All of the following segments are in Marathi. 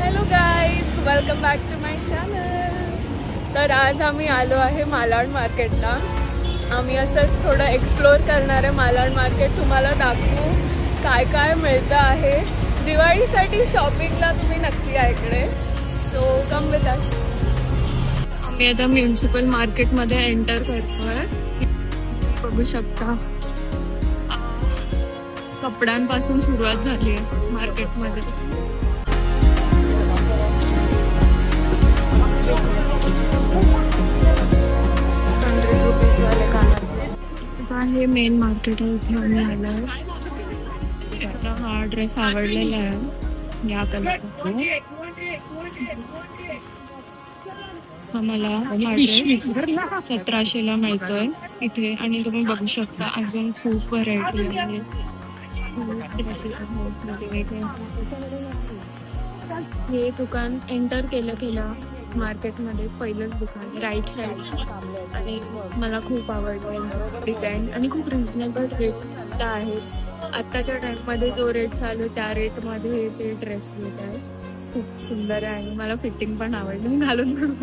Hello guys, welcome back to my channel. तर आज आम्ही आलो आहे मालाड मार्केटला. आम्ही असंच थोडं एक्सप्लोअर करणार आहे मालाड मार्केट. तुम्हाला दाखवू काय काय मिळतं आहे. दिवाळीसाठी शॉपिंगला तुम्ही नक्की या इकडे. So come with us. आम्ही आता म्युन्सिपल मार्केटमध्ये एंटर करतोय. बघू शकता कपड्यांपासून सुरुवात झाली आहे मार्केटमध्ये. हे मेन मार्केट आहे. इथे आम्ही आलोय. हा ड्रेस आवडलेला आहे या कलरचा. आम्हाला हा ड्रेस 1700ला मिळतोय इथे. आणि तुम्ही बघू शकता अजून खूप व्हरायटी आहे. हे दुकान एंटर केलं मार्केटमध्ये पहिलंच दुकान राईट साईड. आणि मला खूप आवडलं डिझाईन आणि खूप रिझनेबल रेट आहेत. आत्ताच्या टाइममध्ये जो रेट चालू आहे त्या रेटमध्ये ते ड्रेस मिळत आहे. खूप सुंदर आहे आणि मला फिटिंग पण आवडली. घालून पण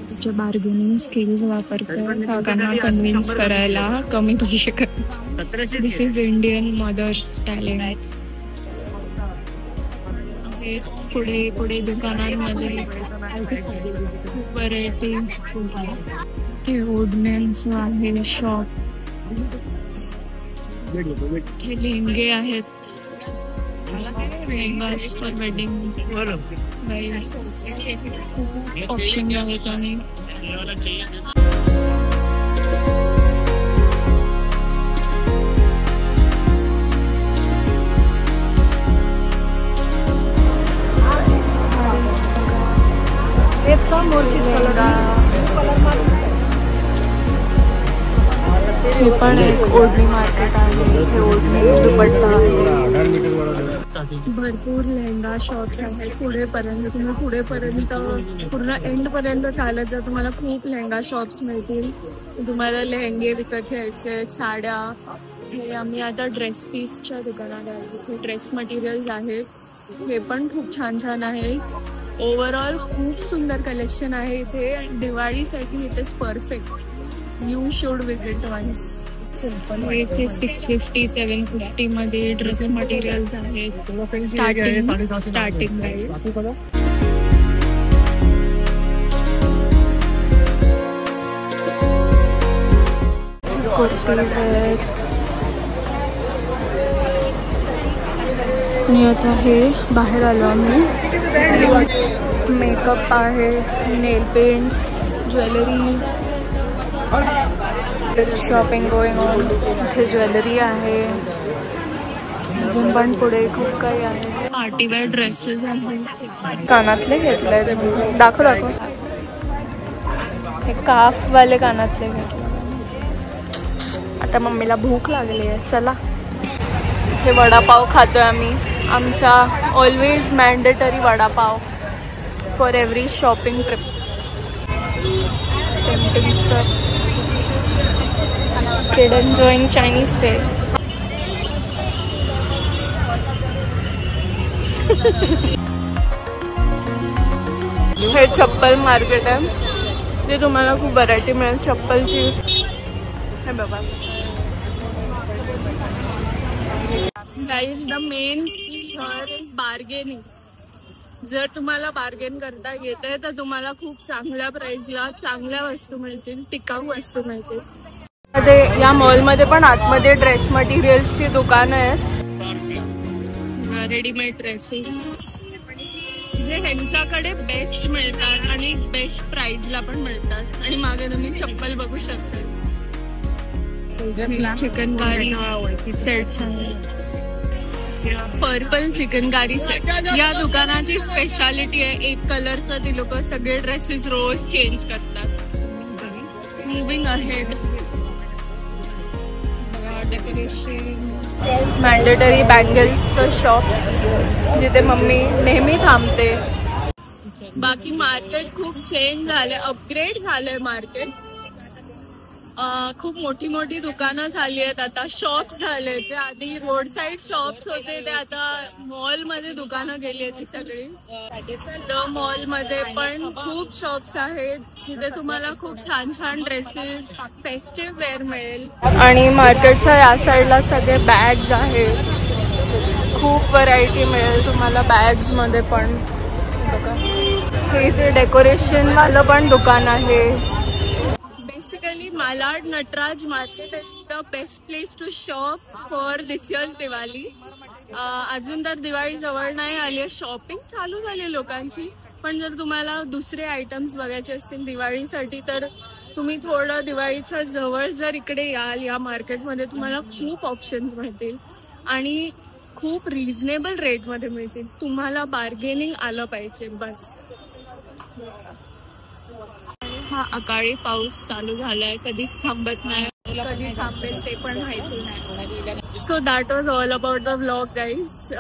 तिचे बार्गेनिंग स्किल्स वापरतात लोकांना कन्व्हिन्स करायला कमी पैसे करतात. दिस इज इंडियन मदर्स टॅलेंट. पुढे दुकानांमध्ये खूप व्हरायटी. ते ओढण्यांचं आहे शॉप. ते लेहंगे आहेत. लेहंगास फॉर वेडिंग. खूप ऑप्शन आहेत. आणि हे पण एक ओढणी मार्केट आहे. हे ओढणी दुपट्टा आहे. भरपूर लेहंगा शॉप्स आहेत. पुढेपर्यंत पूर्ण एंड पर्यंत चालत जर तुम्हाला खूप लेहंगा शॉप्स मिळतील. तुम्हाला लेहंगे विकत घ्यायचे, साड्या. हे आम्ही आता ड्रेस पीसच्या दुकानात आहे. इथे ड्रेस मटेरियल्स आहेत. हे पण खूप छान आहे. ओव्हरऑल खूप सुंदर कलेक्शन आहे इथे. दिवाळीसाठी it is perfect. You should visit once. इथे 650-750 मध्ये ड्रेस मटेरियल्स आहेत. Starting price. कुर्तीज आहेत. मी आता हे बाहेर आलो आम्ही. मेकअप आहे, nail paints, jewellery. Shopping going on. इथे ज्वेलरी आहे. अजून पण पुढे खूप काही आहे. पार्टीवेअर ड्रेसेस आहेत. कानातले घेतले. दाखव. हे काफवाले कानातले घेतले. आता मम्मीला भूक लागली आहे. चला इथे वडापाव खातोय आम्ही. आमचा always mandatory vada pav for every shopping trip. Tempting stuff. Kid enjoying Chinese fair. हे चप्पल मार्केट आहे. जे तुम्हाला खूप व्हरायटी मिळेल चप्पलची. हे बघा guys, the main here is bargaining. जर तुम्हाला बार्गेन करता येते तर तुम्हाला खूप चांगल्या प्राइसला चांगल्या वस्तू मिळतील, टिकाऊ वस्तू मिळतील. या मॉलमध्ये पण आतमध्ये ड्रेस मटेरियल्सची दुकानं आहेत. रेडीमेड ड्रेसेस जे ह्यांच्याकडे बेस्ट मिळतात आणि बेस्ट प्राइसला पण मिळतात. आणि मागे तुम्ही चप्पल बघू शकता. चिकनकारी सेट्स आहेत. पर्पल चिकनकारी सेट या दुकानाची स्पेशालिटी आहे. एक कलरचं ती लोक सगळे ड्रेसेस रोज चेंज करतात. Moving ahead. डेकोरेशन. मॅन्डेटरी बँगल्सचं शॉप जिथे मम्मी नेहमी थांबते. बाकी मार्केट खूप चेंज झालंय, अपग्रेड झालंय मार्केट. खूप मोठी मोठी दुकानं झाली आहेत आता, शॉप्स झाले. जे आधी रोड साईड शॉप्स होते ते आता मॉल मध्ये दुकानं गेली आहेत ती सगळी. द मॉल मध्ये पण खूप शॉप्स आहेत तिथे तुम्हाला खूप छान छान ड्रेसेस, फेस्टिव्ह वेअर मिळेल. आणि मार्केटच्या या साईडला सगळे बॅग्स आहेत, खूप व्हरायटी मिळेल तुम्हाला बॅग्स मध्ये पण. बघा हे इथे डेकोरेशन वालं पण दुकान आहे. Basically Malad Natraj market is the best place to shop for this years Diwali. अजून तर दिवाळी जवळ नाही आली आहे, शॉपिंग चालू झाली लोकांची. पण जर तुम्हाला दुसरे आयटम्स बघायचे असतील दिवाळीसाठी तर तुम्ही थोडं दिवाळीच्या जवळ जर इकडे याल या मार्केटमध्ये तुम्हाला खूप ऑप्शन्स मिळतील आणि खूप रिझनेबल रेटमध्ये मिळतील. तुम्हाला बार्गेनिंग आलं पाहिजे बस. हा अकाळी पाऊस चालू झालाय, कधीच थांबत नाही, कधी थांबेल ते पण माहिती नाही. So that was all about the vlog guys.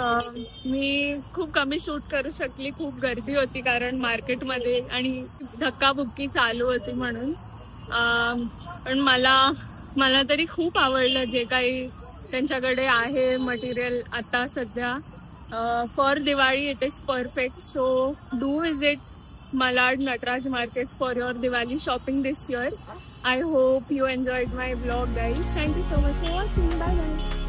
मी खूप कमी शूट करू शकली, खूप गर्दी होती कारण मार्केटमध्ये आणि धक्काबुक्की चालू होती म्हणून. पण मला तरी खूप आवडलं जे काही त्यांच्याकडे आहे मटेरियल आता सध्या. For Diwali it is perfect. So do visit Malad Nataraj Market for your Diwali shopping this year. I hope you enjoyed my vlog guys. Thank you so much for watching. Bye bye.